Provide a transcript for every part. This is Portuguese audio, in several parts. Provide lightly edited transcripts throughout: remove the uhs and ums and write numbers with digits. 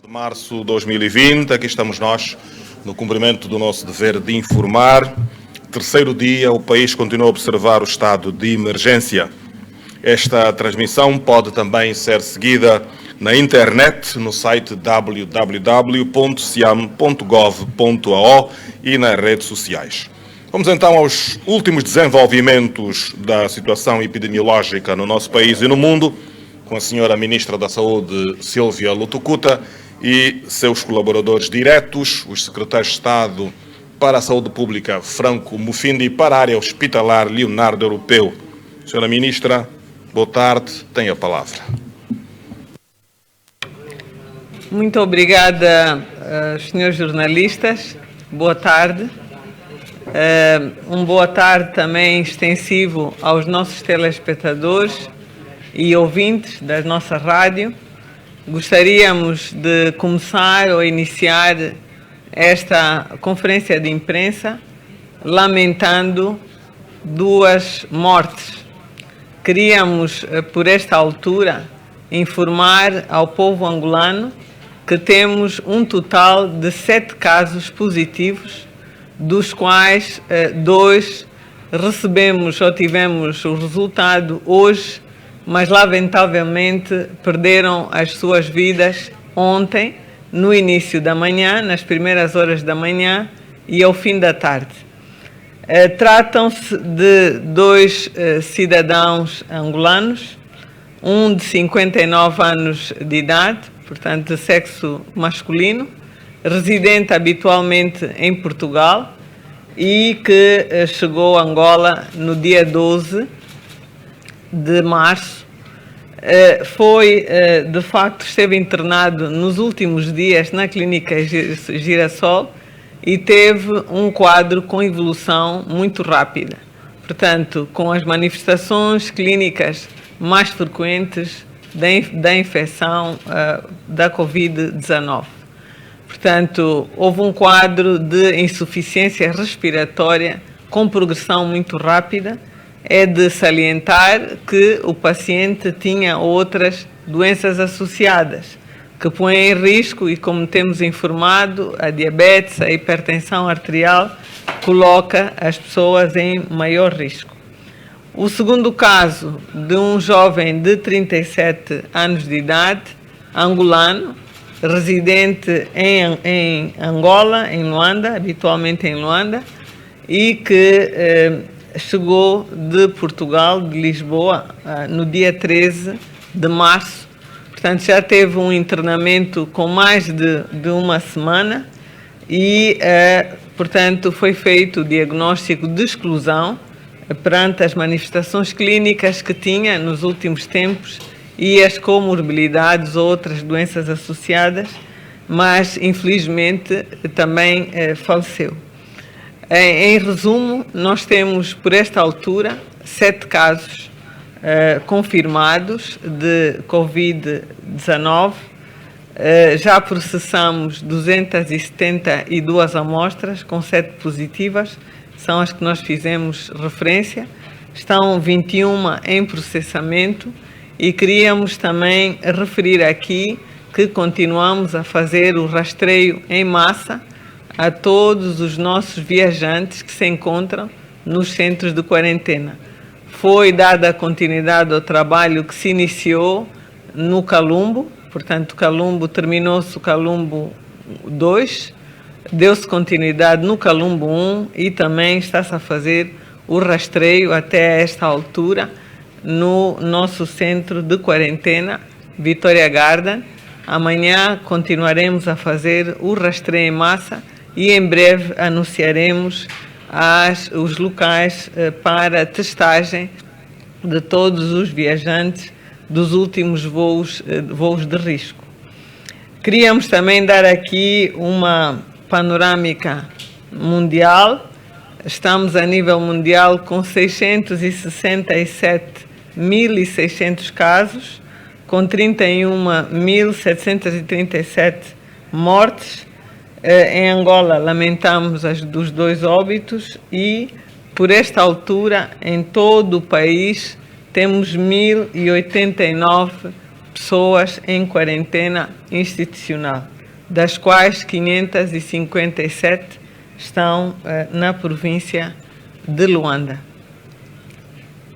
De março de 2020, aqui estamos nós, no cumprimento do nosso dever de informar. Terceiro dia, o país continua a observar o estado de emergência. Esta transmissão pode também ser seguida na internet, no site www.siam.gov.ao e nas redes sociais. Vamos então aos últimos desenvolvimentos da situação epidemiológica no nosso país e no mundo, com a senhora Ministra da Saúde, Sílvia Lutucuta, e seus colaboradores diretos, os secretários de Estado para a Saúde Pública, Franco Mufindi, e para a área hospitalar, Leonardo Europeu. Senhora Ministra, boa tarde, tem a palavra. Muito obrigada, senhores jornalistas. Boa tarde. Boa tarde também extensivo aos nossos telespectadores e ouvintes da nossa rádio. Gostaríamos de começar ou iniciar esta conferência de imprensa lamentando 2 mortes. Queríamos, por esta altura, informar ao povo angolano que temos um total de 7 casos positivos, dos quais 2 recebemos ou tivemos o resultado hoje, mas lamentavelmente perderam as suas vidas ontem, no início da manhã, nas primeiras horas da manhã e ao fim da tarde. Tratam-se de 2 cidadãos angolanos, um de 59 anos de idade, portanto de sexo masculino, residente habitualmente em Portugal e que chegou a Angola no dia 12 de março. De facto, esteve internado nos últimos dias na clínica Girassol e teve um quadro com evolução muito rápida. Portanto, com as manifestações clínicas mais frequentes da infecção da Covid-19. Portanto, houve um quadro de insuficiência respiratória com progressão muito rápida. É de salientar que o paciente tinha outras doenças associadas, que põem em risco, e como temos informado, a diabetes, a hipertensão arterial, coloca as pessoas em maior risco. O segundo caso, de um jovem de 37 anos de idade, angolano, residente em Angola, em Luanda, habitualmente em Luanda, e que chegou de Portugal, de Lisboa, no dia 13 de março. Portanto, já teve um internamento com mais de uma semana e, portanto, foi feito o diagnóstico de exclusão perante as manifestações clínicas que tinha nos últimos tempos e as comorbilidades ou outras doenças associadas, mas, infelizmente, também faleceu. Em resumo, nós temos, por esta altura, 7 casos confirmados de Covid-19. Já processamos 272 amostras com 7 positivas, são as que nós fizemos referência. Estão 21 em processamento e queríamos também referir aqui que continuamos a fazer o rastreio em massa a todos os nossos viajantes que se encontram nos centros de quarentena. Foi dada continuidade ao trabalho que se iniciou no Calumbo, portanto, terminou-se o Calumbo 2, deu-se continuidade no Calumbo 1 e também está-se a fazer o rastreio até esta altura no nosso centro de quarentena, Vitória Garden. Amanhã continuaremos a fazer o rastreio em massa e em breve anunciaremos os locais para testagem de todos os viajantes dos últimos voos de risco. Queríamos também dar aqui uma panorâmica mundial. Estamos a nível mundial com 667.600 casos, com 31.737 mortes. Em Angola, lamentamos dos 2 óbitos e, por esta altura, em todo o país, temos 1.089 pessoas em quarentena institucional. das quais 557 estão na província de Luanda.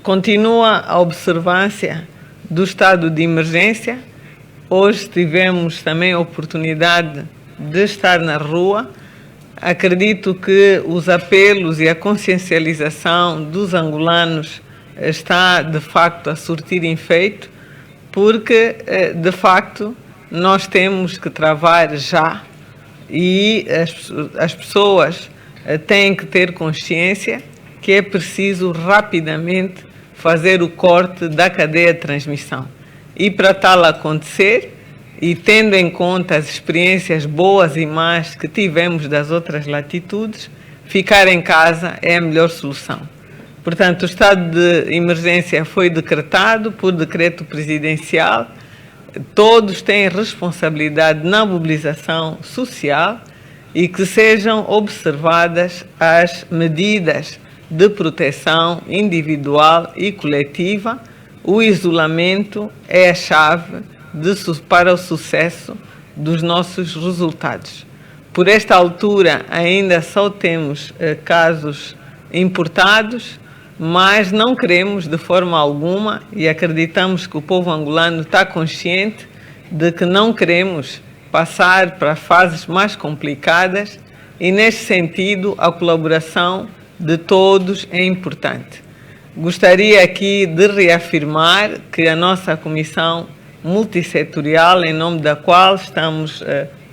Continua a observância do estado de emergência. Hoje tivemos também a oportunidade de estar na rua. Acredito que os apelos e a consciencialização dos angolanos está, de facto, a surtir efeito, porque, de facto, nós temos que travar já e as pessoas têm que ter consciência que é preciso rapidamente fazer o corte da cadeia de transmissão. E para tal acontecer, e tendo em conta as experiências boas e más que tivemos das outras latitudes, ficar em casa é a melhor solução. Portanto, o estado de emergência foi decretado por decreto presidencial. Todos têm responsabilidade na mobilização social e que sejam observadas as medidas de proteção individual e coletiva. O isolamento é a chave para o sucesso dos nossos resultados. Por esta altura, ainda só temos casos importados, mas não queremos de forma alguma, e acreditamos que o povo angolano está consciente de que não queremos passar para fases mais complicadas, e nesse sentido a colaboração de todos é importante. Gostaria aqui de reafirmar que a nossa comissão multissetorial, em nome da qual estamos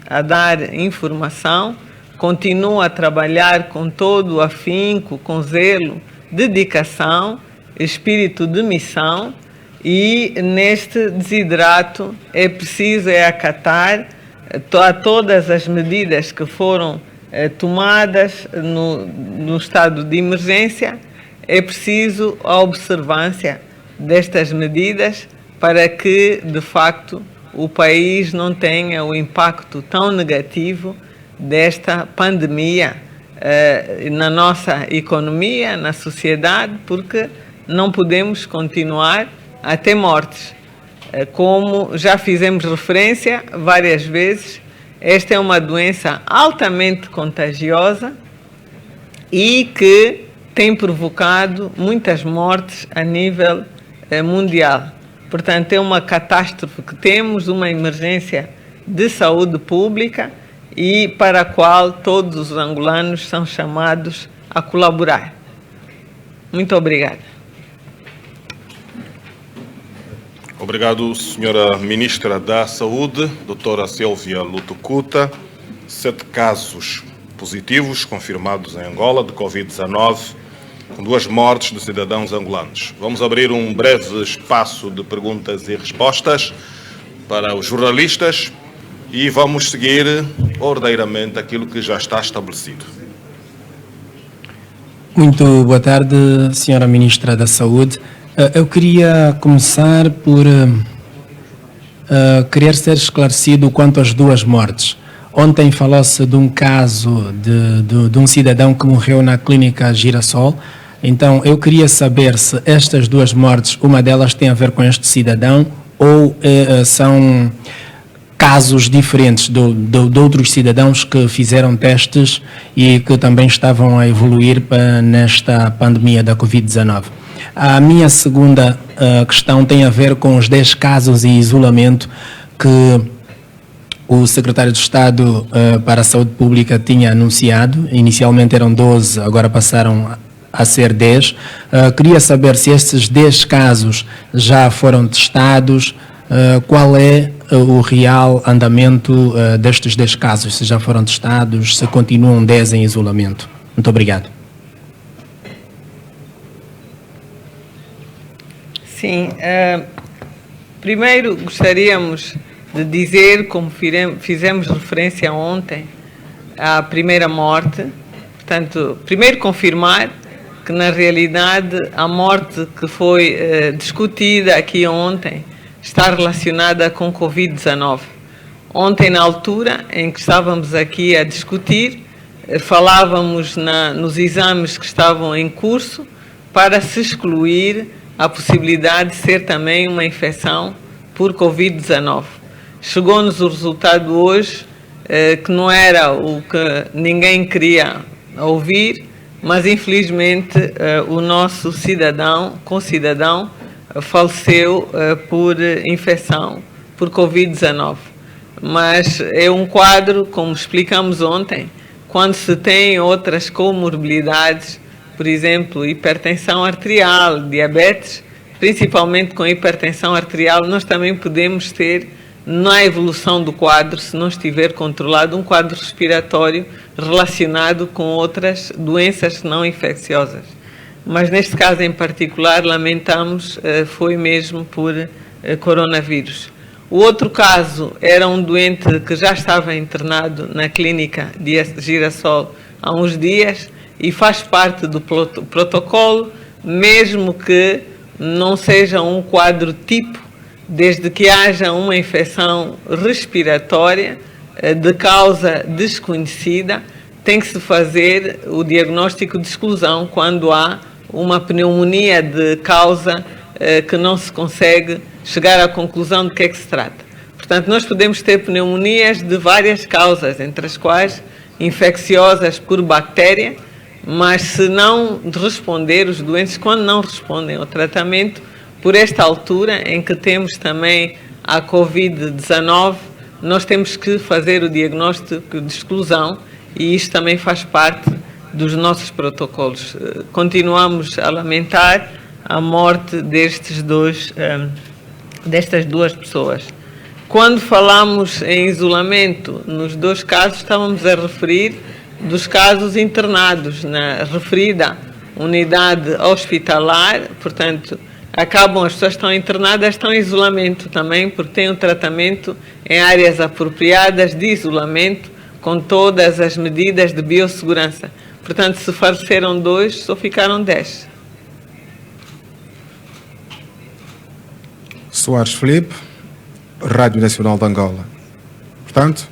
a dar informação, continua a trabalhar com todo o afinco, com zelo, dedicação, espírito de missão, e neste desidrato é preciso acatar a todas as medidas que foram tomadas no estado de emergência. É preciso a observância destas medidas para que, de facto, o país não tenha o impacto tão negativo desta pandemia na nossa economia, na sociedade, porque não podemos continuar a ter mortes. Como já fizemos referência várias vezes, esta é uma doença altamente contagiosa e que tem provocado muitas mortes a nível mundial. Portanto, é uma catástrofe que temos, uma emergência de saúde pública e para a qual todos os angolanos são chamados a colaborar. Muito obrigada. Obrigado, Senhora Ministra da Saúde, doutora Sylvia Lutucuta. 7 casos positivos confirmados em Angola de Covid-19, com 2 mortes de cidadãos angolanos. Vamos abrir um breve espaço de perguntas e respostas para os jornalistas e vamos seguir ordeiramente aquilo que já está estabelecido. Muito boa tarde, Senhora Ministra da Saúde. Eu queria começar por querer ser esclarecido quanto às 2 mortes. Ontem falou-se de um caso de um cidadão que morreu na clínica Girassol. Então, eu queria saber se estas 2 mortes, uma delas tem a ver com este cidadão ou são casos diferentes de outros cidadãos que fizeram testes e que também estavam a evoluir nesta pandemia da Covid-19. A minha segunda questão tem a ver com os 10 casos em isolamento que o secretário de Estado para a Saúde Pública tinha anunciado. Inicialmente eram 12, agora passaram a ser 10. Queria saber se estes 10 casos já foram testados, qual é o real andamento destes 10 casos, se já foram testados, se continuam 10 em isolamento. Muito obrigado. Sim, primeiro gostaríamos de dizer, como fizemos referência ontem, à primeira morte. Portanto, primeiro confirmar que, na realidade, a morte que foi discutida aqui ontem está relacionada com Covid-19. Ontem, na altura em que estávamos aqui a discutir, falávamos nos exames que estavam em curso para se excluir a possibilidade de ser também uma infecção por Covid-19. Chegou-nos o resultado hoje que não era o que ninguém queria ouvir, mas infelizmente o nosso concidadão, faleceu por infecção por Covid-19. Mas é um quadro, como explicamos ontem, quando se tem outras comorbilidades, por exemplo, hipertensão arterial, diabetes, principalmente com hipertensão arterial, nós também podemos ter, na evolução do quadro, se não estiver controlado, um quadro respiratório relacionado com outras doenças não infecciosas. Mas neste caso em particular, lamentamos, foi mesmo por coronavírus. O outro caso era um doente que já estava internado na clínica de Girassol há uns dias e faz parte do protocolo, mesmo que não seja um quadro tipo, desde que haja uma infecção respiratória de causa desconhecida, tem que se fazer o diagnóstico de exclusão quando há uma pneumonia de causa que não se consegue chegar à conclusão de que é que se trata. Portanto, nós podemos ter pneumonias de várias causas, entre as quais infecciosas por bactéria, mas se não responder, os doentes, quando não respondem ao tratamento, por esta altura em que temos também a Covid-19, nós temos que fazer o diagnóstico de exclusão e isto também faz parte dos nossos protocolos. Continuamos a lamentar a morte destas duas pessoas. Quando falamos em isolamento, nos dois casos estávamos a referir dos casos internados na referida unidade hospitalar, portanto, as pessoas estão internadas, estão em isolamento também, porque têm um tratamento em áreas apropriadas de isolamento, com todas as medidas de biossegurança. Portanto, se faleceram 2, só ficaram 10. Soares Filipe, Rádio Nacional de Angola. Portanto,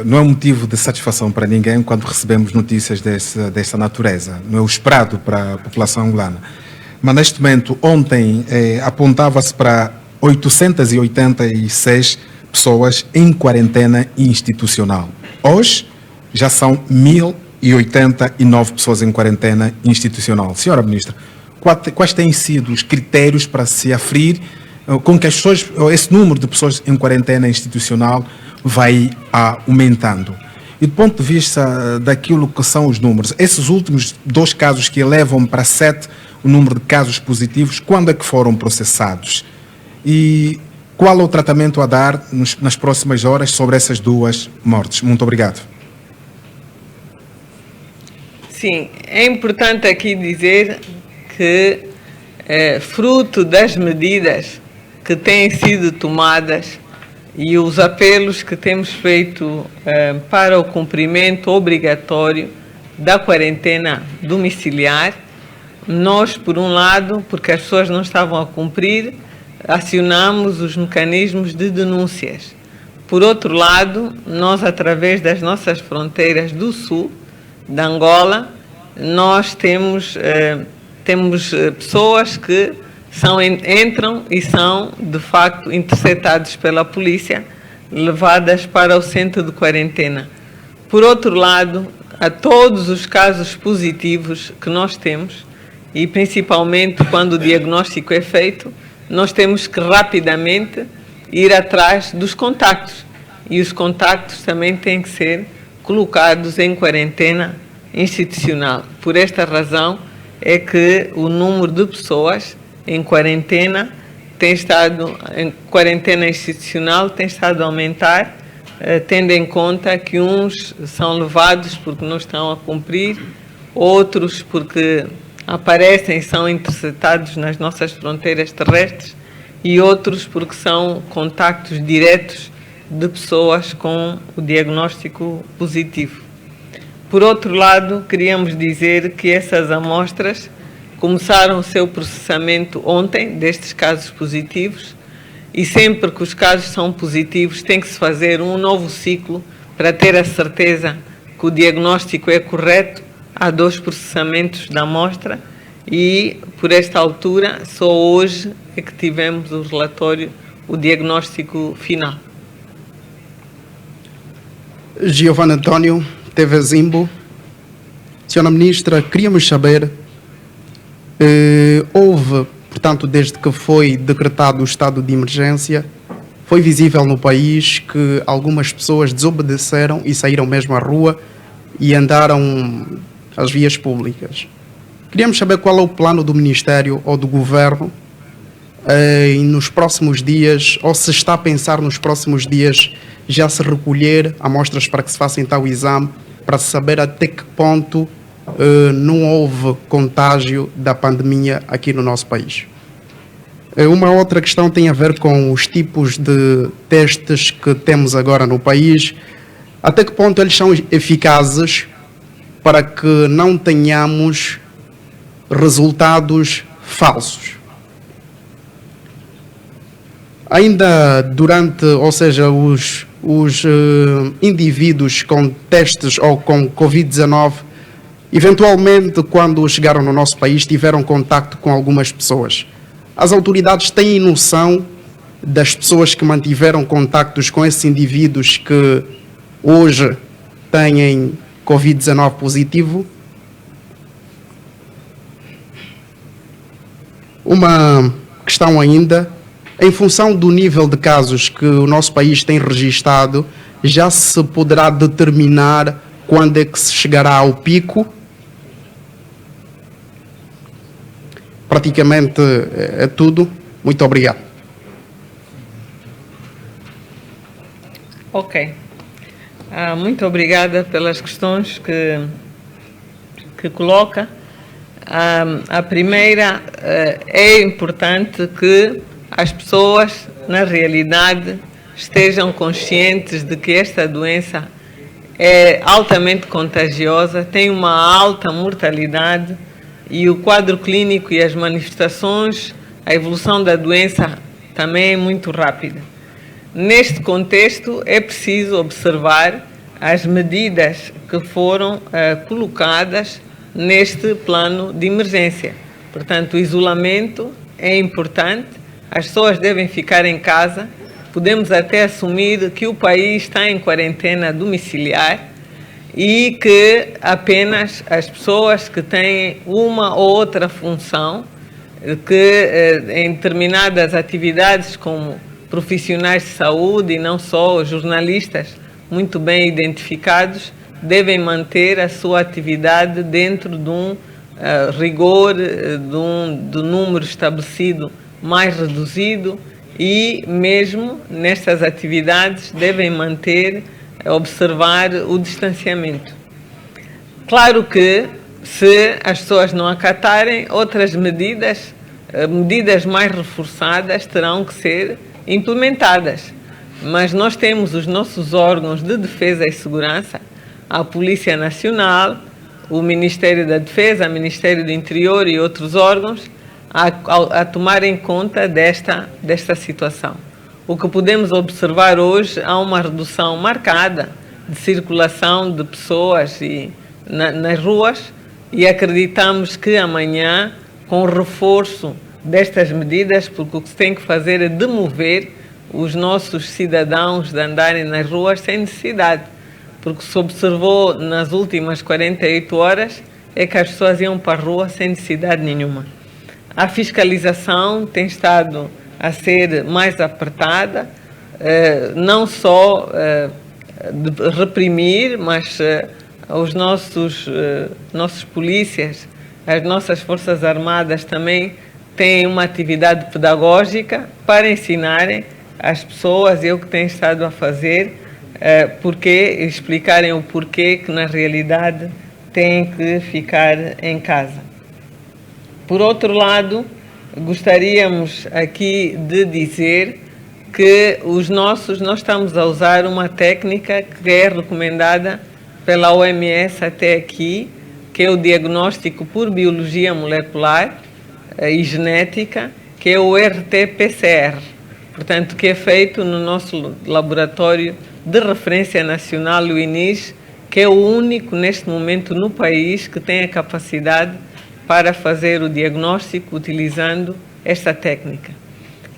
não é um motivo de satisfação para ninguém quando recebemos notícias dessa natureza. Não é o esperado para a população angolana. Mas neste momento, ontem, apontava-se para 886 pessoas em quarentena institucional. Hoje, já são 1.089 pessoas em quarentena institucional. Senhora Ministra, quais têm sido os critérios para se aferir com que esse número de pessoas em quarentena institucional vai aumentando? E do ponto de vista daquilo que são os números, esses últimos 2 casos que elevam para 7 o número de casos positivos, quando é que foram processados? E qual é o tratamento a dar nas próximas horas sobre essas 2 mortes? Muito obrigado. Sim, é importante aqui dizer que, fruto das medidas que têm sido tomadas e os apelos que temos feito para o cumprimento obrigatório da quarentena domiciliar, nós, por um lado, porque as pessoas não estavam a cumprir, acionamos os mecanismos de denúncias. Por outro lado, nós, através das nossas fronteiras do sul, da Angola, nós temos pessoas que entram e são, de facto, interceptados pela polícia, levadas para o centro de quarentena. Por outro lado, a todos os casos positivos que nós temos, e principalmente quando o diagnóstico é feito, nós temos que rapidamente ir atrás dos contactos. E os contactos também têm que ser colocados em quarentena institucional. Por esta razão é que o número de pessoas em quarentena institucional tem estado a aumentar, tendo em conta que uns são levados porque não estão a cumprir, outros porque aparecem e são interceptados nas nossas fronteiras terrestres e outros porque são contactos diretos de pessoas com o diagnóstico positivo. Por outro lado, queríamos dizer que essas amostras começaram o seu processamento ontem, destes casos positivos, e sempre que os casos são positivos tem que se fazer um novo ciclo para ter a certeza que o diagnóstico é correto. Há 2 processamentos da amostra e, por esta altura, só hoje é que tivemos o relatório, o diagnóstico final. Giovanni António Tevez Zimbo. Senhora Ministra, queríamos saber, houve, portanto, desde que foi decretado o estado de emergência, foi visível no país que algumas pessoas desobedeceram e saíram mesmo à rua e andaram às vias públicas. Queríamos saber qual é o plano do Ministério ou do Governo nos próximos dias, ou se está a pensar nos próximos dias já se recolher amostras para que se faça então o exame, para saber até que ponto não houve contágio da pandemia aqui no nosso país. Uma outra questão tem a ver com os tipos de testes que temos agora no país. Até que ponto eles são eficazes para que não tenhamos resultados falsos? Ainda durante, ou seja, os indivíduos com testes ou com Covid-19, eventualmente, quando chegaram no nosso país, tiveram contacto com algumas pessoas. As autoridades têm noção das pessoas que mantiveram contactos com esses indivíduos que hoje têm Covid-19 positivo? Uma questão ainda, em função do nível de casos que o nosso país tem registado, já se poderá determinar quando é que se chegará ao pico? Praticamente é tudo. Muito obrigado. Ok. Muito obrigada pelas questões que coloca. A primeira, é importante que as pessoas, na realidade, estejam conscientes de que esta doença é altamente contagiosa, tem uma alta mortalidade e o quadro clínico e as manifestações, a evolução da doença também é muito rápida. Neste contexto, é preciso observar as medidas que foram colocadas neste plano de emergência. Portanto, o isolamento é importante, as pessoas devem ficar em casa, podemos até assumir que o país está em quarentena domiciliar e que apenas as pessoas que têm uma ou outra função, que em determinadas atividades como profissionais de saúde e não só jornalistas muito bem identificados, devem manter a sua atividade dentro de um rigor, do número estabelecido mais reduzido e mesmo nestas atividades devem observar o distanciamento. Claro que se as pessoas não acatarem, outras medidas mais reforçadas terão que ser implementadas. Mas nós temos os nossos órgãos de defesa e segurança, a Polícia Nacional, o Ministério da Defesa, o Ministério do Interior e outros órgãos a tomarem conta desta situação. O que podemos observar hoje, há uma redução marcada de circulação de pessoas nas ruas e acreditamos que amanhã, com o reforço destas medidas, porque o que se tem que fazer é demover os nossos cidadãos de andarem nas ruas sem necessidade, porque se observou nas últimas 48 horas é que as pessoas iam para a rua sem necessidade nenhuma. A fiscalização tem estado a ser mais apertada, não só de reprimir, mas os nossos polícias, as nossas forças armadas também têm uma atividade pedagógica para ensinarem as pessoas, e o que têm estado a fazer, explicarem o porquê que na realidade têm que ficar em casa. Por outro lado, gostaríamos aqui de dizer que nós estamos a usar uma técnica que é recomendada pela OMS até aqui, que é o diagnóstico por biologia molecular e genética, que é o RT-PCR, portanto, que é feito no nosso laboratório de referência nacional, o INIS, que é o único neste momento no país que tem a capacidade para fazer o diagnóstico utilizando esta técnica.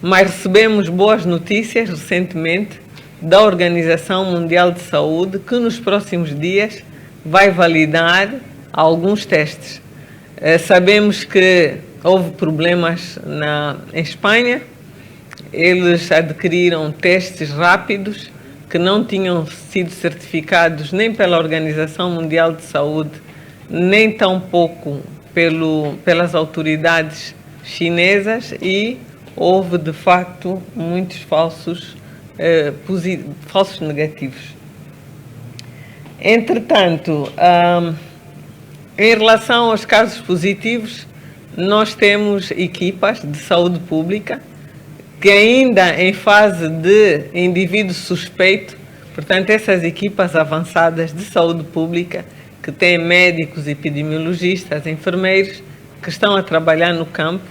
Mas recebemos boas notícias recentemente da Organização Mundial de Saúde, que nos próximos dias vai validar alguns testes. Sabemos que houve problemas em Espanha, eles adquiriram testes rápidos que não tinham sido certificados nem pela Organização Mundial de Saúde, nem tampouco pelas autoridades chinesas, e houve de facto muitos falsos negativos. Entretanto, em relação aos casos positivos, nós temos equipas de saúde pública que ainda em fase de indivíduo suspeito, portanto essas equipas avançadas de saúde pública, que têm médicos, epidemiologistas, enfermeiros, que estão a trabalhar no campo,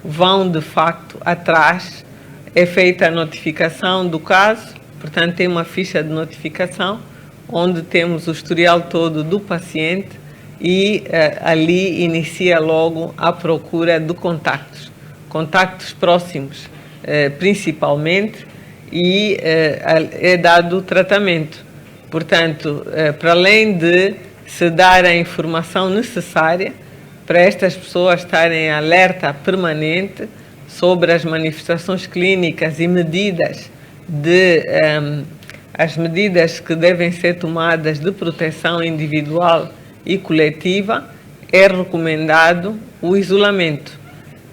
vão de facto atrás, é feita a notificação do caso, portanto tem uma ficha de notificação, onde temos o historial todo do paciente e ali inicia logo a procura de contactos próximos, principalmente, e é dado o tratamento. Portanto, para além de se dar a informação necessária para estas pessoas estarem em alerta permanente sobre as manifestações clínicas e as medidas que devem ser tomadas de proteção individual e coletiva, é recomendado o isolamento.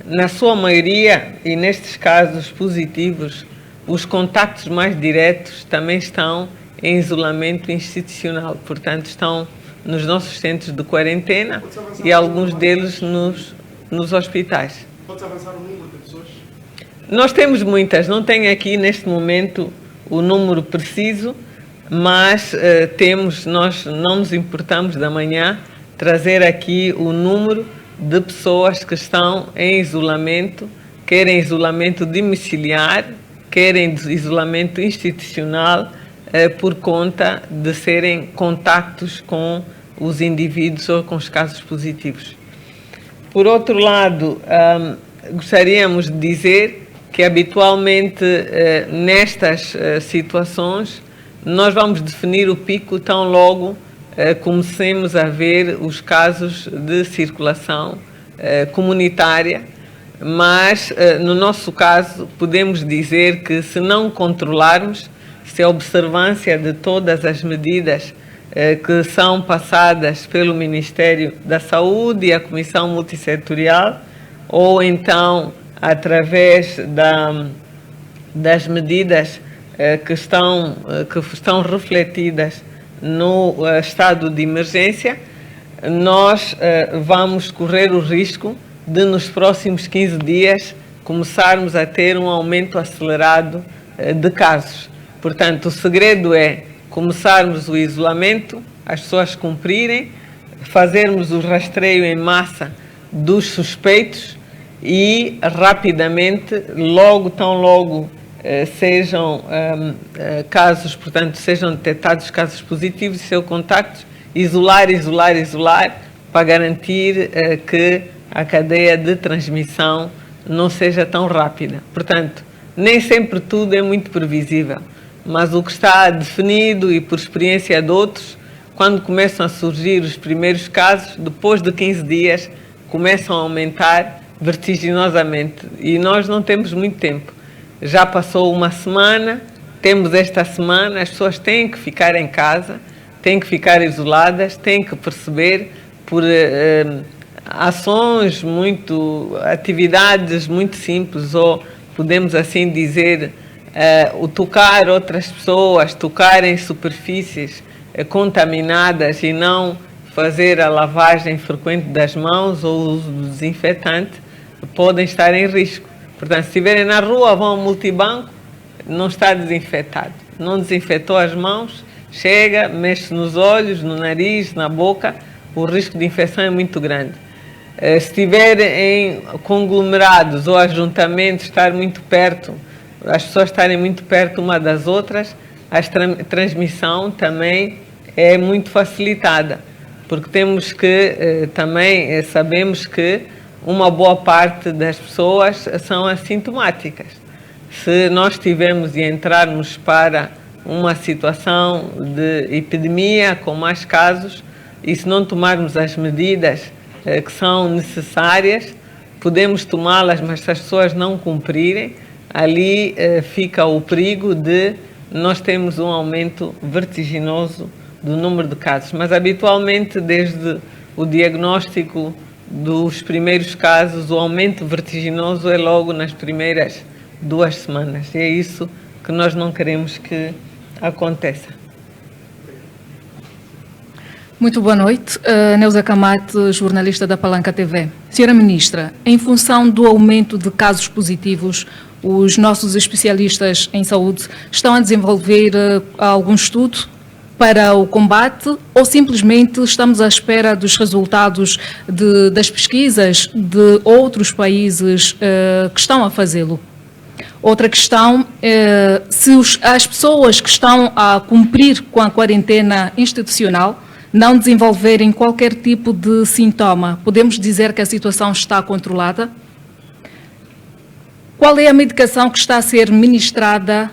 Na sua maioria, e nestes casos positivos, os contactos mais diretos também estão em isolamento institucional, portanto estão nos nossos centros de quarentena e alguns deles nos hospitais. Pode-se avançar o número de pessoas? Nós temos muitas, não tenho aqui neste momento o número preciso, mas nós não nos importamos de amanhã trazer aqui o número de pessoas que estão em isolamento, quer em isolamento domiciliar, quer em isolamento institucional, por conta de serem contactos com os indivíduos ou com os casos positivos. Por outro lado, gostaríamos de dizer que habitualmente nestas situações nós vamos definir o pico tão logo comecemos a ver os casos de circulação comunitária, mas no nosso caso podemos dizer que, se não controlarmos, se a observância de todas as medidas que são passadas pelo Ministério da Saúde e a Comissão Multissetorial, ou então através das medidas que estão refletidas no estado de emergência, nós vamos correr o risco de, nos próximos 15 dias, começarmos a ter um aumento acelerado de casos. Portanto, o segredo é começarmos o isolamento, as pessoas cumprirem, fazermos o rastreio em massa dos suspeitos e rapidamente, tão logo sejam casos, portanto, sejam detectados casos positivos e seus contactos, isolar, para garantir que a cadeia de transmissão não seja tão rápida. Portanto, nem sempre tudo é muito previsível, mas o que está definido, e por experiência de outros, quando começam a surgir os primeiros casos, depois de 15 dias, começam a aumentar vertiginosamente. E nós não temos muito tempo. Já passou uma semana, temos esta semana, as pessoas têm que ficar em casa, têm que ficar isoladas, têm que perceber por atividades muito simples, ou podemos assim dizer, o tocar outras pessoas, tocar em superfícies contaminadas e não fazer a lavagem frequente das mãos ou o uso do desinfetante, podem estar em risco. Portanto, se estiverem na rua, vão ao multibanco, não está desinfetado, não desinfetou as mãos, chega, mexe nos olhos, no nariz, na boca, o risco de infecção é muito grande. Se estiver em conglomerados ou ajuntamentos, estar muito perto, as pessoas estarem muito perto uma das outras, a transmissão também é muito facilitada, porque temos que também sabemos que uma boa parte das pessoas são assintomáticas. Se nós tivermos e entrarmos para uma situação de epidemia com mais casos e se não tomarmos as medidas que são necessárias, podemos tomá-las, mas se as pessoas não cumprirem, ali fica o perigo de nós termos um aumento vertiginoso do número de casos. Mas habitualmente, desde o diagnóstico dos primeiros casos, o aumento vertiginoso é logo nas primeiras 2 semanas. E é isso que nós não queremos que aconteça. Muito boa noite. Neuza Camate, jornalista da Palanca TV. Senhora Ministra, em função do aumento de casos positivos, os nossos especialistas em saúde estão a desenvolver algum estudo para o combate ou simplesmente estamos à espera dos resultados das pesquisas de outros países que estão a fazê-lo? Outra questão, se as pessoas que estão a cumprir com a quarentena institucional não desenvolverem qualquer tipo de sintoma, podemos dizer que a situação está controlada? Qual é a medicação que está a ser ministrada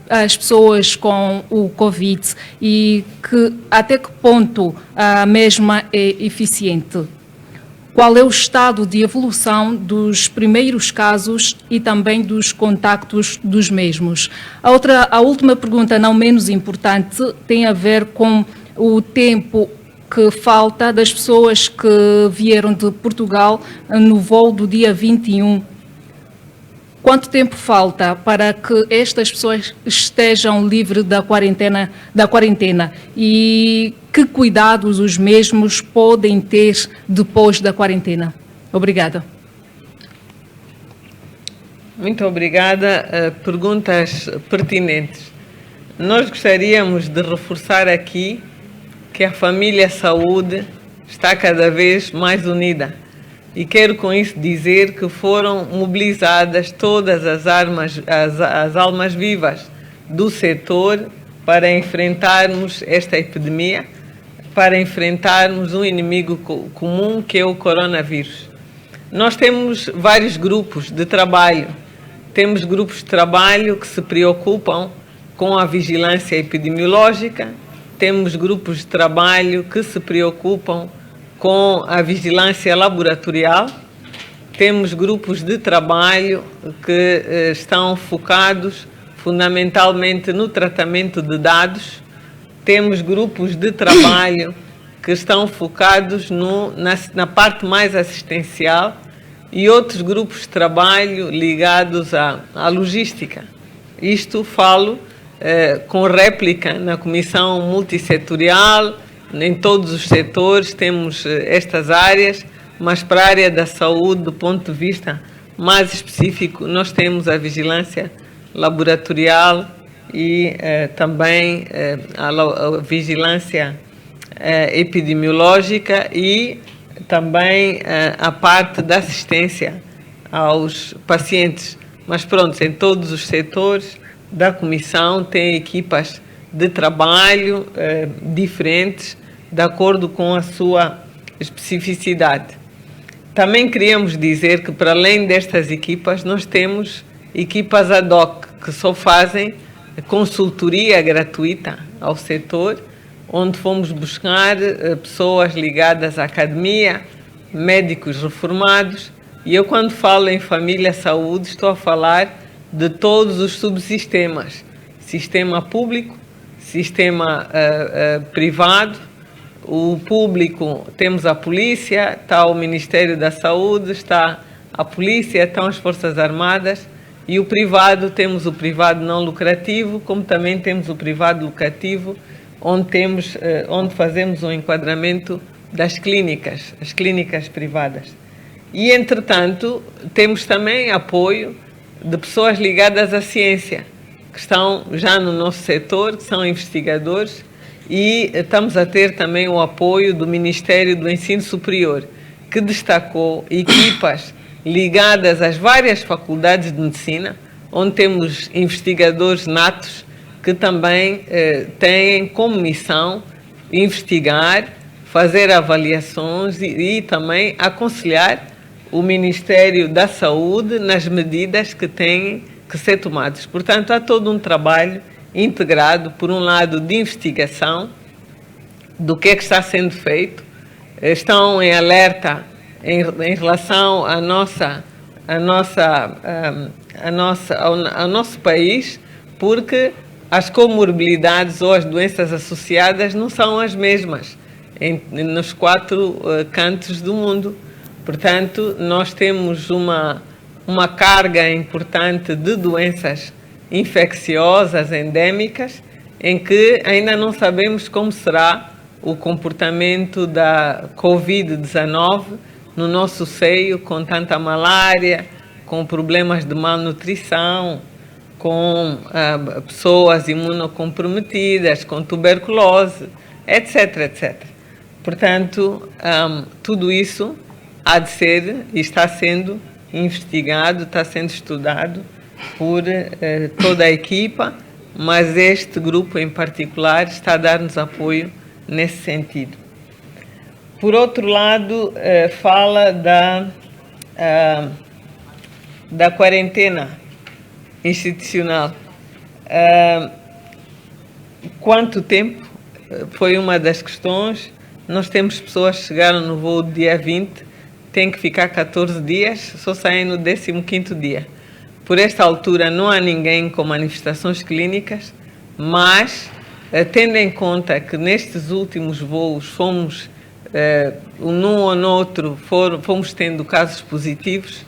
às pessoas com o Covid e até que ponto a mesma é eficiente? Qual é o estado de evolução dos primeiros casos e também dos contactos dos mesmos? A última pergunta, não menos importante, tem a ver com o tempo que falta das pessoas que vieram de Portugal no voo do dia 21. Quanto tempo falta para que estas pessoas estejam livres da quarentena e que cuidados os mesmos podem ter depois da quarentena? Obrigada. Muito obrigada. Perguntas pertinentes. Nós gostaríamos de reforçar aqui que a família saúde está cada vez mais unida. E quero com isso dizer que foram mobilizadas todas as almas vivas do setor para enfrentarmos esta epidemia, para enfrentarmos um inimigo comum que é o coronavírus. Nós temos vários grupos de trabalho. Temos grupos de trabalho que se preocupam com a vigilância epidemiológica, temos grupos de trabalho que se preocupam com a vigilância laboratorial, temos grupos de trabalho que estão focados fundamentalmente no tratamento de dados, temos grupos de trabalho que estão focados na parte mais assistencial e outros grupos de trabalho ligados à logística. Isto falo com réplica na Comissão Multissetorial. Em todos os setores temos estas áreas, mas para a área da saúde, do ponto de vista mais específico, nós temos a vigilância laboratorial e também a vigilância epidemiológica e também a parte da assistência aos pacientes. Mas pronto, em todos os setores da Comissão tem equipas de trabalho diferentes, de acordo com a sua especificidade. Também queríamos dizer que, para além destas equipas, nós temos equipas ad hoc, que só fazem consultoria gratuita ao setor, onde fomos buscar pessoas ligadas à academia, médicos reformados, e eu, quando falo em família-saúde, estou a falar de todos os subsistemas, sistema público, sistema privado. O público, temos a polícia, está o Ministério da Saúde, está a polícia, estão as Forças Armadas, e o privado, temos o privado não lucrativo, como também temos o privado lucrativo, onde fazemos um enquadramento das clínicas, as clínicas privadas. E, entretanto, temos também apoio de pessoas ligadas à ciência, que estão já no nosso setor, que são investigadores, e estamos a ter também o apoio do Ministério do Ensino Superior, que destacou equipas ligadas às várias faculdades de medicina, onde temos investigadores natos que também têm como missão investigar, fazer avaliações e também aconselhar o Ministério da Saúde nas medidas que têm que ser tomadas. Portanto, há todo um trabalho integrado, por um lado de investigação do que está sendo feito, estão em alerta em relação ao nosso país, porque as comorbilidades ou as doenças associadas não são as mesmas nos 4 cantos do mundo. Portanto, nós temos uma carga importante de doenças infecciosas, endêmicas, em que ainda não sabemos como será o comportamento da Covid-19 no nosso seio, com tanta malária, com problemas de malnutrição, com pessoas imunocomprometidas, com tuberculose, etc, etc. Portanto, tudo isso há de ser e está sendo investigado, está sendo estudado por toda a equipa, mas este grupo em particular está a dar-nos apoio nesse sentido. Por outro lado, fala da quarentena institucional. Quanto tempo? Foi uma das questões. Nós temos pessoas que chegaram no voo do dia 20, têm que ficar 14 dias, só saem no 15º dia. Por esta altura não há ninguém com manifestações clínicas, mas, tendo em conta que nestes últimos voos fomos, num ou no outro, fomos tendo casos positivos,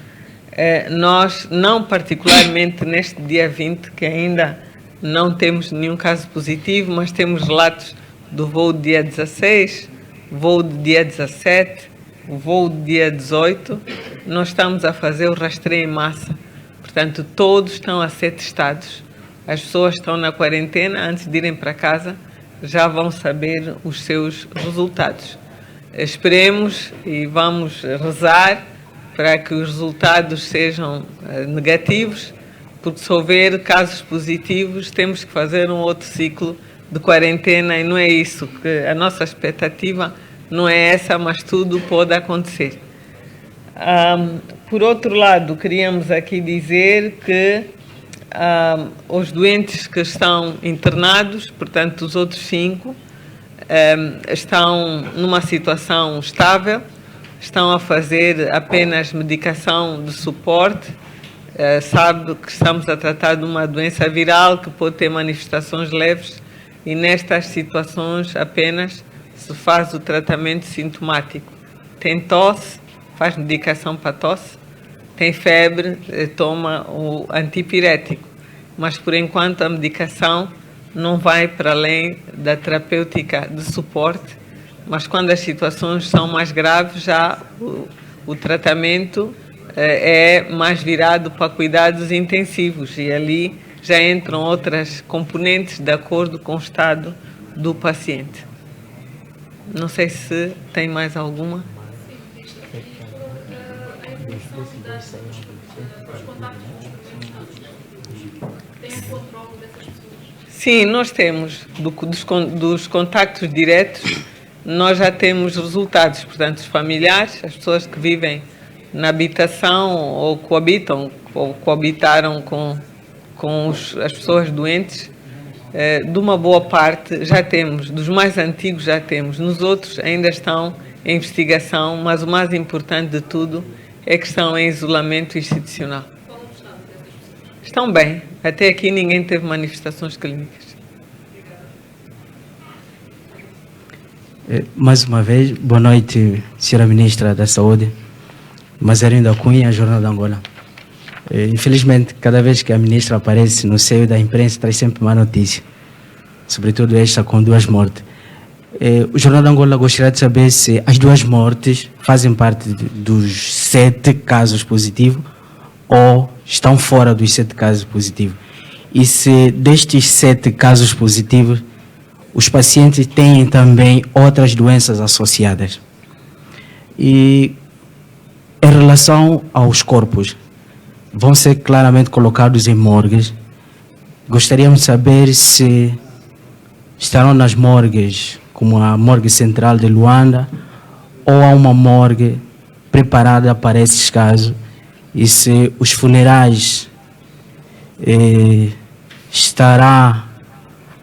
nós, não particularmente neste dia 20, que ainda não temos nenhum caso positivo, mas temos relatos do voo do dia 16, voo do dia 17, o voo do dia 18, nós estamos a fazer o rastreio em massa. Portanto, todos estão a ser testados. As pessoas estão na quarentena, antes de irem para casa, já vão saber os seus resultados. Esperemos e vamos rezar para que os resultados sejam negativos, porque se houver casos positivos, temos que fazer um outro ciclo de quarentena, e não é isso, que a nossa expectativa não é essa, mas tudo pode acontecer. Por outro lado, queríamos aqui dizer que os doentes que estão internados, portanto os outros 5, estão numa situação estável, estão a fazer apenas medicação de suporte. Sabe que estamos a tratar de uma doença viral que pode ter manifestações leves, e nestas situações apenas se faz o tratamento sintomático. Tem tosse, faz medicação para tosse, tem febre, toma o antipirético, mas por enquanto a medicação não vai para além da terapêutica de suporte, mas quando as situações são mais graves, já o tratamento é mais virado para cuidados intensivos, e ali já entram outras componentes de acordo com o estado do paciente. Não sei se tem mais alguma. Sim, nós temos, dos contactos diretos, nós já temos resultados. Portanto, os familiares, as pessoas que vivem na habitação ou coabitam ou coabitaram com as pessoas doentes, de uma boa parte já temos, dos mais antigos já temos, nos outros ainda estão em investigação, mas o mais importante de tudo é que estão em isolamento institucional. Estão bem, até aqui ninguém teve manifestações clínicas. Mais uma vez, boa noite, Sra. Ministra da Saúde, Mazarino da Cunha, Jornal da Angola. Infelizmente, cada vez que a ministra aparece no seio da imprensa, traz sempre má notícia, sobretudo esta com 2 mortes. O Jornal da Angola gostaria de saber se as 2 mortes fazem parte dos 7 casos positivos ou estão fora dos 7 casos positivos. E se destes 7 casos positivos, os pacientes têm também outras doenças associadas. E em relação aos corpos, vão ser claramente colocados em morgues. Gostaríamos de saber se estarão nas morgues, como a morgue central de Luanda, ou há uma morgue preparada para esses casos, e se os funerais estará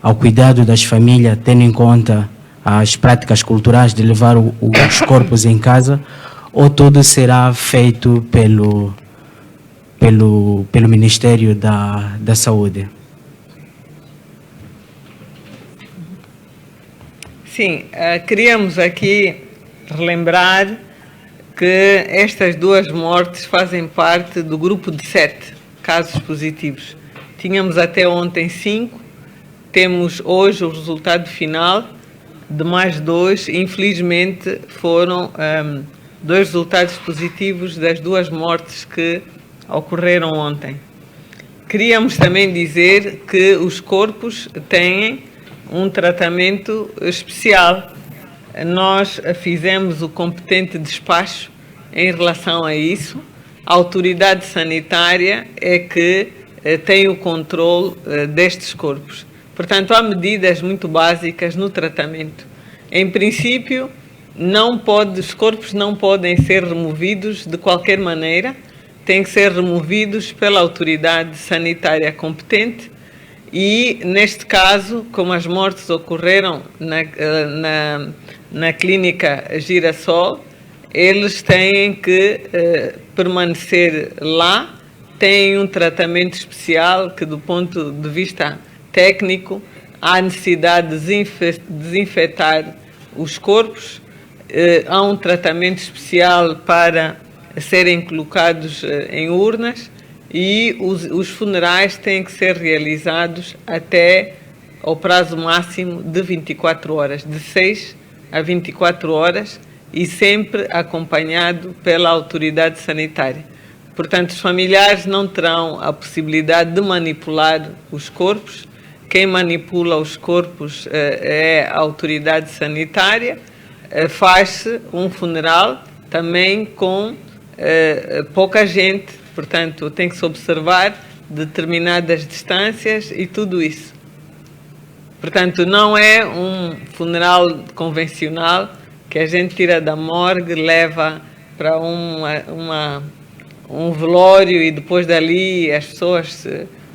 ao cuidado das famílias, tendo em conta as práticas culturais de levar os corpos em casa, ou tudo será feito pelo Ministério da Saúde? Sim, queríamos aqui relembrar que estas 2 mortes fazem parte do grupo de 7 casos positivos. Tínhamos até ontem 5, temos hoje o resultado final de mais 2. Infelizmente foram 2 resultados positivos das 2 mortes que ocorreram ontem. Queríamos também dizer que os corpos têm um tratamento especial. Nós fizemos o competente despacho em relação a isso. A autoridade sanitária é que tem o controle destes corpos. Portanto, há medidas muito básicas no tratamento. Em princípio, os corpos não podem ser removidos de qualquer maneira, têm que ser removidos pela autoridade sanitária competente. E, neste caso, como as mortes ocorreram na clínica Girassol, eles têm que permanecer lá, têm um tratamento especial que, do ponto de vista técnico, há necessidade de desinfetar os corpos, há um tratamento especial para serem colocados em urnas, e os funerais têm que ser realizados até ao prazo máximo de 24 horas, de 6 a 24 horas, e sempre acompanhado pela autoridade sanitária. Portanto, os familiares não terão a possibilidade de manipular os corpos. Quem manipula os corpos é a autoridade sanitária. Faz-se um funeral também com pouca gente. Portanto, tem que se observar determinadas distâncias e tudo isso. Portanto, não é um funeral convencional que a gente tira da morgue, leva para um velório e depois dali as pessoas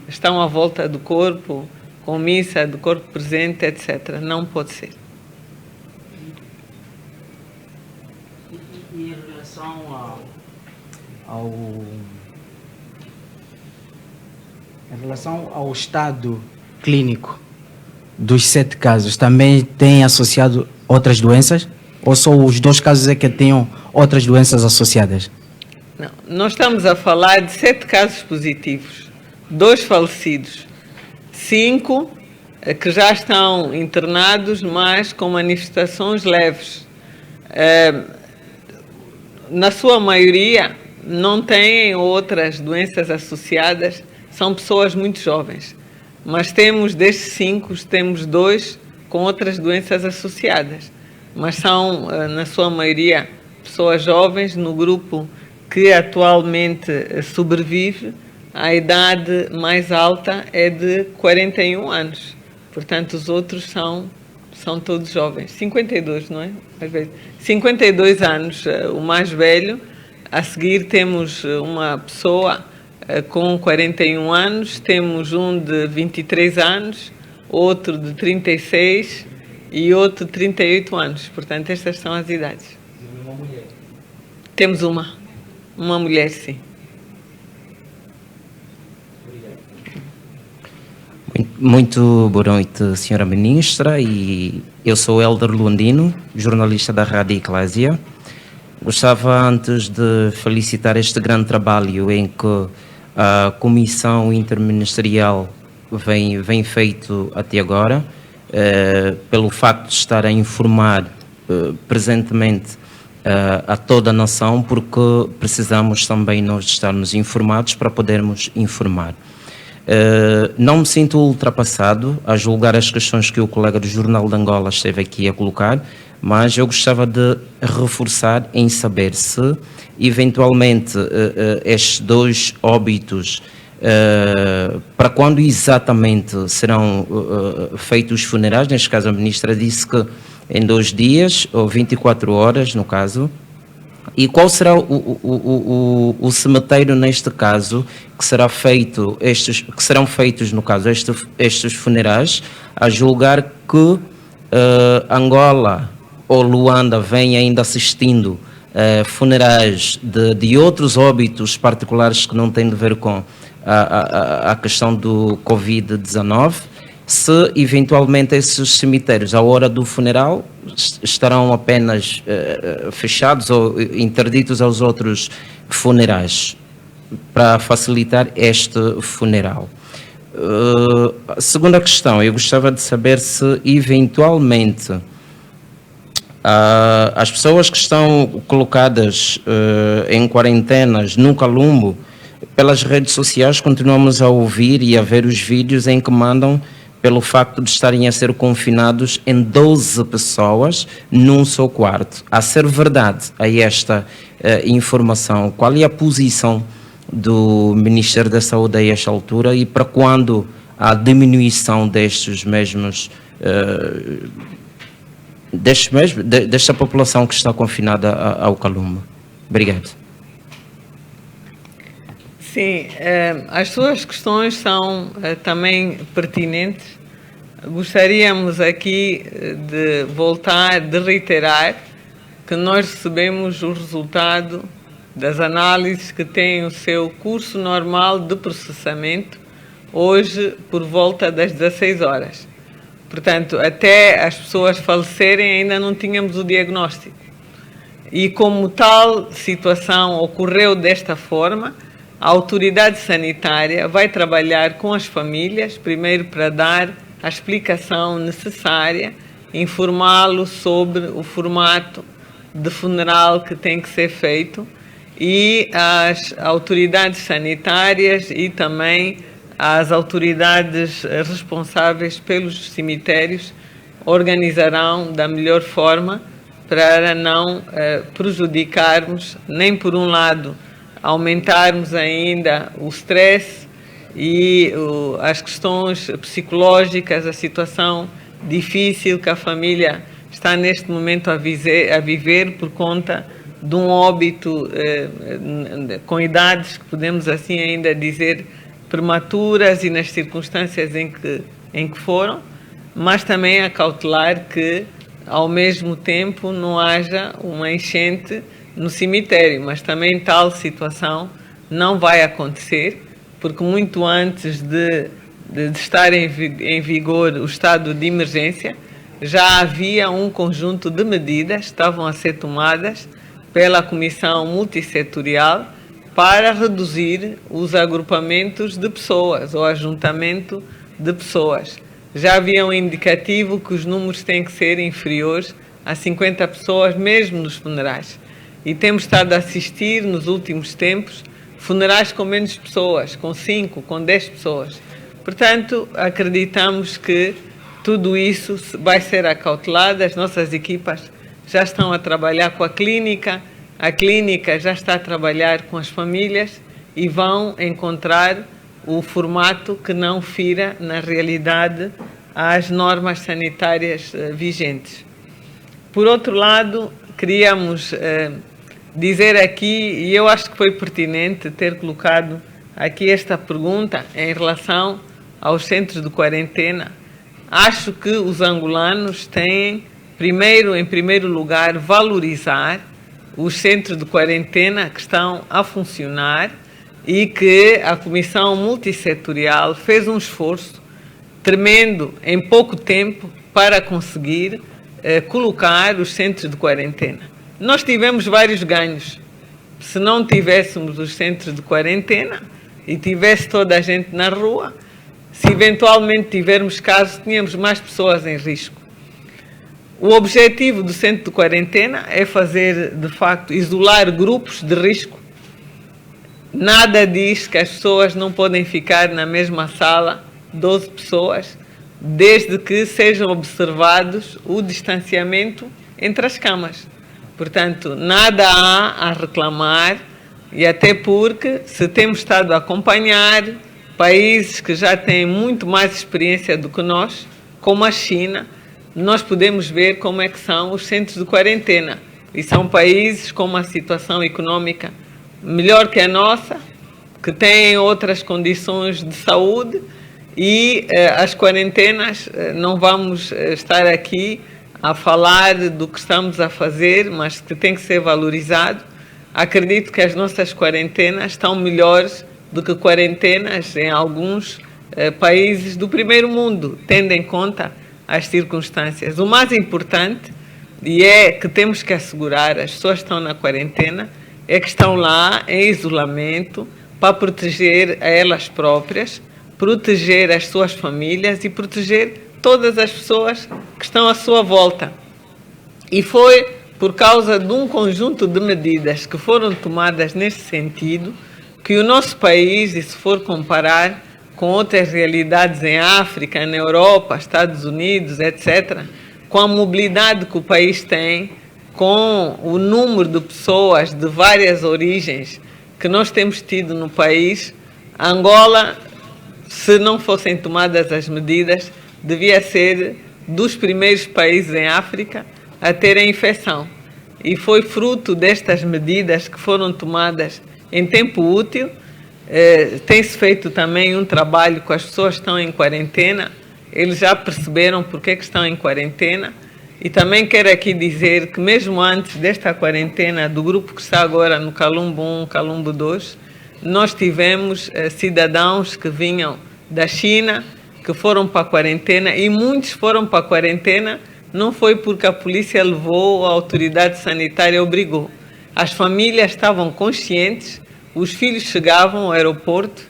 estão à volta do corpo, com missa do corpo presente, etc. Não pode ser. E em relação ao estado clínico dos 7 casos, também tem associado outras doenças? Ou só os 2 casos é que tenham outras doenças associadas? Não, nós estamos a falar de 7 casos positivos, 2 falecidos, 5 que já estão internados, mas com manifestações leves. Na sua maioria, não têm outras doenças associadas, são pessoas muito jovens. Mas temos, destes 5, temos 2 com outras doenças associadas. Mas são, na sua maioria, pessoas jovens. No grupo que atualmente sobrevive, a idade mais alta é de 41 anos. Portanto, os outros são todos jovens. 52, não é? 52 anos, o mais velho. A seguir temos uma pessoa com 41 anos, temos um de 23 anos, outro de 36 e outro de 38 anos. Portanto, estas são as idades. E uma mulher? Temos uma mulher, sim. Muito boa noite, senhora ministra, e eu sou Hélder Londino, jornalista da Rádio Eclésia. Gostava antes de felicitar este grande trabalho em que a Comissão Interministerial vem feito até agora, pelo facto de estar a informar presentemente a toda a nação, porque precisamos também nós estarmos informados para podermos informar. Não me sinto ultrapassado a julgar as questões que o colega do Jornal de Angola esteve aqui a colocar, mas eu gostava de reforçar em saber se, eventualmente, estes 2 óbitos, para quando exatamente serão feitos os funerais. Neste caso, a ministra disse que em 2 dias, ou 24 horas, no caso, E qual será o cemitério neste caso que serão feitos no caso estes funerais, a julgar que Angola ou Luanda vem ainda assistindo funerais de outros óbitos particulares que não têm a ver com a questão do Covid-19, se eventualmente esses cemitérios, à hora do funeral, estarão apenas fechados ou interditos aos outros funerais, para facilitar este funeral. A segunda questão, eu gostava de saber se eventualmente as pessoas que estão colocadas em quarentenas no Calumbo, pelas redes sociais continuamos a ouvir e a ver os vídeos em que mandam pelo facto de estarem a ser confinados em 12 pessoas num só quarto. A ser verdade a esta informação, qual é a posição do Ministério da Saúde a esta altura e para quando a diminuição desta população que está confinada ao Calumbo? Obrigado. Sim, as suas questões são também pertinentes. Gostaríamos aqui de reiterar que nós recebemos o resultado das análises que têm o seu curso normal de processamento hoje por volta das 16 horas. Portanto, até as pessoas falecerem ainda não tínhamos o diagnóstico. E como tal situação ocorreu desta forma, a autoridade sanitária vai trabalhar com as famílias, primeiro para dar a explicação necessária, informá-lo sobre o formato de funeral que tem que ser feito, e as autoridades sanitárias e também as autoridades responsáveis pelos cemitérios organizarão da melhor forma para não prejudicarmos, nem por um lado, aumentarmos ainda o stress e as questões psicológicas, a situação difícil que a família está neste momento a viver por conta de um óbito com idades que podemos assim ainda dizer prematuras e nas circunstâncias em que foram, mas também a cautelar que ao mesmo tempo não haja uma enchente no cemitério, mas também tal situação não vai acontecer, porque muito antes de estar em vigor o estado de emergência, já havia um conjunto de medidas que estavam a ser tomadas pela Comissão Multissetorial para reduzir os agrupamentos de pessoas, ou ajuntamento de pessoas. Já havia um indicativo que os números têm que ser inferiores a 50 pessoas, mesmo nos funerais. E temos estado a assistir, nos últimos tempos, funerais com menos pessoas, com 5, com 10 pessoas. Portanto, acreditamos que tudo isso vai ser acautelado. As nossas equipas já estão a trabalhar com a clínica já está a trabalhar com as famílias e vão encontrar o formato que não fira, na realidade, as normas sanitárias vigentes. Por outro lado, queríamos dizer aqui, e eu acho que foi pertinente ter colocado aqui esta pergunta em relação aos centros de quarentena. Acho que os angolanos têm, em primeiro lugar, valorizar os centros de quarentena que estão a funcionar e que a Comissão Multissetorial fez um esforço tremendo em pouco tempo para conseguir colocar os centros de quarentena. Nós tivemos vários ganhos. Se não tivéssemos os centros de quarentena e tivesse toda a gente na rua, se eventualmente tivermos casos, tínhamos mais pessoas em risco. O objetivo do centro de quarentena é fazer, de facto, isolar grupos de risco. Nada diz que as pessoas não podem ficar na mesma sala, 12 pessoas, desde que sejam observados o distanciamento entre as camas. Portanto, nada há a reclamar, e até porque, se temos estado a acompanhar países que já têm muito mais experiência do que nós, como a China, nós podemos ver como é que são os centros de quarentena. E são países com uma situação econômica melhor que a nossa, que têm outras condições de saúde, e as quarentenas, não vamos estar aqui a falar do que estamos a fazer, mas que tem que ser valorizado. Acredito que as nossas quarentenas estão melhores do que quarentenas em alguns países do primeiro mundo, tendo em conta as circunstâncias. O mais importante, e é que temos que assegurar, as pessoas que estão na quarentena, é que estão lá em isolamento para proteger a elas próprias, proteger as suas famílias e proteger todas as pessoas que estão à sua volta. E foi por causa de um conjunto de medidas que foram tomadas nesse sentido que o nosso país, e se for comparar com outras realidades em África, na Europa, Estados Unidos, etc., com a mobilidade que o país tem, com o número de pessoas de várias origens que nós temos tido no país, Angola, se não fossem tomadas as medidas, devia ser dos primeiros países em África a ter a infecção. E foi fruto destas medidas que foram tomadas em tempo útil. Tem-se feito também um trabalho com as pessoas que estão em quarentena. Eles já perceberam porque que estão em quarentena. E também quero aqui dizer que mesmo antes desta quarentena do grupo que está agora no Calumbo 1, Calumbo 2, nós tivemos cidadãos que vinham da China, que foram para a quarentena, e muitos foram para a quarentena não foi porque a polícia levou ou a autoridade sanitária obrigou. As famílias estavam conscientes, os filhos chegavam ao aeroporto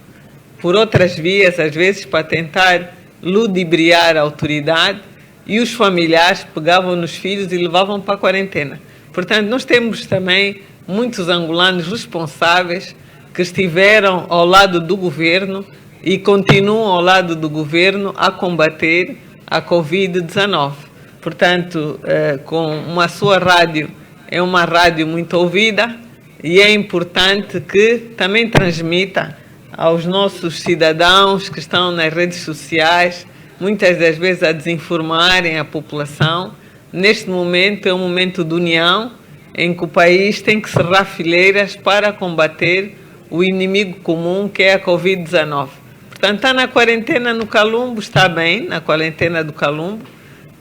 por outras vias, às vezes para tentar ludibriar a autoridade, e os familiares pegavam nos filhos e levavam para a quarentena. Portanto, nós temos também muitos angolanos responsáveis que estiveram ao lado do governo e continuam ao lado do governo a combater a Covid-19. Portanto, com uma sua rádio, é uma rádio muito ouvida, e é importante que também transmita aos nossos cidadãos que estão nas redes sociais, muitas das vezes a desinformarem a população. Neste momento é um momento de união, em que o país tem que cerrar fileiras para combater o inimigo comum, que é a Covid-19. Portanto, está na quarentena no Calumbo, está bem, na quarentena do Calumbo.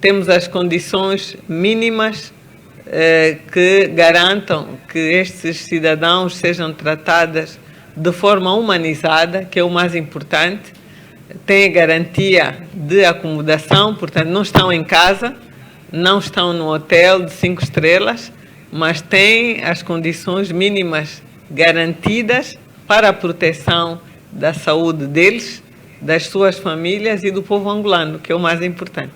Temos as condições mínimas que garantam que estes cidadãos sejam tratados de forma humanizada, que é o mais importante. Tem garantia de acomodação, portanto, não estão em casa, não estão no hotel de 5 estrelas, mas têm as condições mínimas garantidas para a proteção da saúde deles, das suas famílias e do povo angolano, que é o mais importante.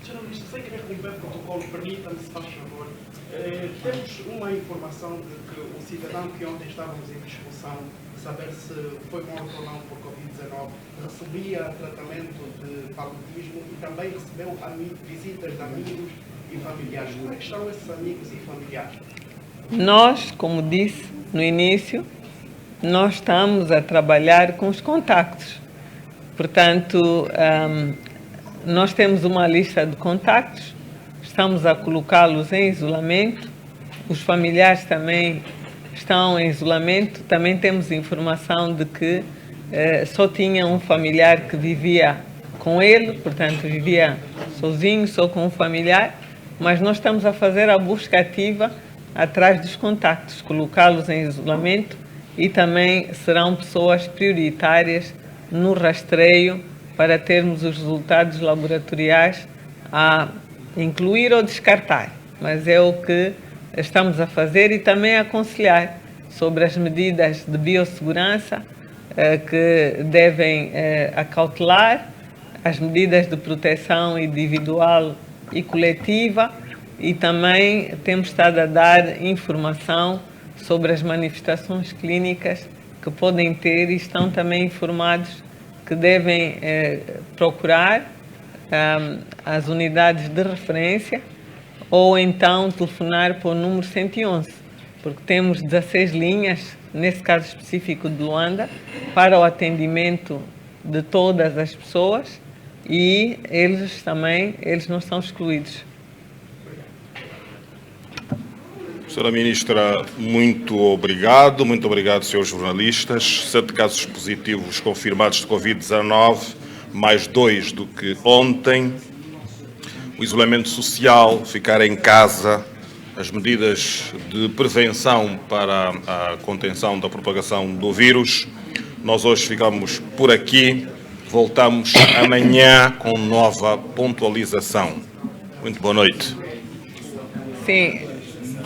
Senhora Ministra, sem querer romper o protocolo, permita-me, se faz favor. Temos uma informação de que o cidadão que ontem estávamos em discussão, saber se foi morto ou não por Covid-19, recebia tratamento de paludismo e também recebeu visitas de amigos e familiares. Como é que estão esses amigos e familiares? Nós, como disse no início, nós estamos a trabalhar com os contactos. Portanto, nós temos uma lista de contactos, estamos a colocá-los em isolamento, os familiares também estão em isolamento. Também temos informação de que só tinha um familiar que vivia com ele, portanto vivia sozinho, só com um familiar, mas nós estamos a fazer a busca ativa atrás dos contactos, colocá-los em isolamento, e também serão pessoas prioritárias no rastreio para termos os resultados laboratoriais a incluir ou descartar. Mas é o que estamos a fazer, e também a aconselhar sobre as medidas de biossegurança que devem acautelar, as medidas de proteção individual e coletiva, e também temos estado a dar informação sobre as manifestações clínicas que podem ter, e estão também informados que devem procurar as unidades de referência ou então telefonar para o número 111, porque temos 16 linhas, nesse caso específico de Luanda, para o atendimento de todas as pessoas, e eles não são excluídos. Senhora Ministra, muito obrigado, senhores jornalistas. 7 casos positivos confirmados de Covid-19, mais 2 do que ontem. O isolamento social, ficar em casa, as medidas de prevenção para a contenção da propagação do vírus. Nós hoje ficamos por aqui, voltamos amanhã com nova pontualização. Muito boa noite. Sim,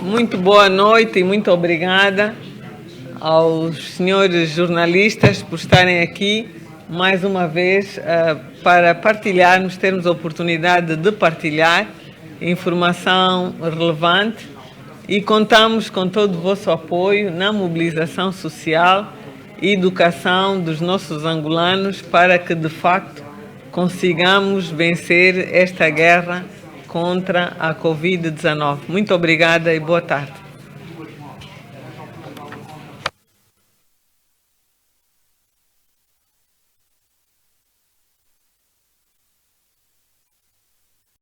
muito boa noite e muito obrigada aos senhores jornalistas por estarem aqui mais uma vez para partilharmos, termos a oportunidade de partilhar informação relevante e contamos com todo o vosso apoio na mobilização social e educação dos nossos angolanos para que, de facto, consigamos vencer esta guerra contra a Covid-19. Muito obrigada e boa tarde.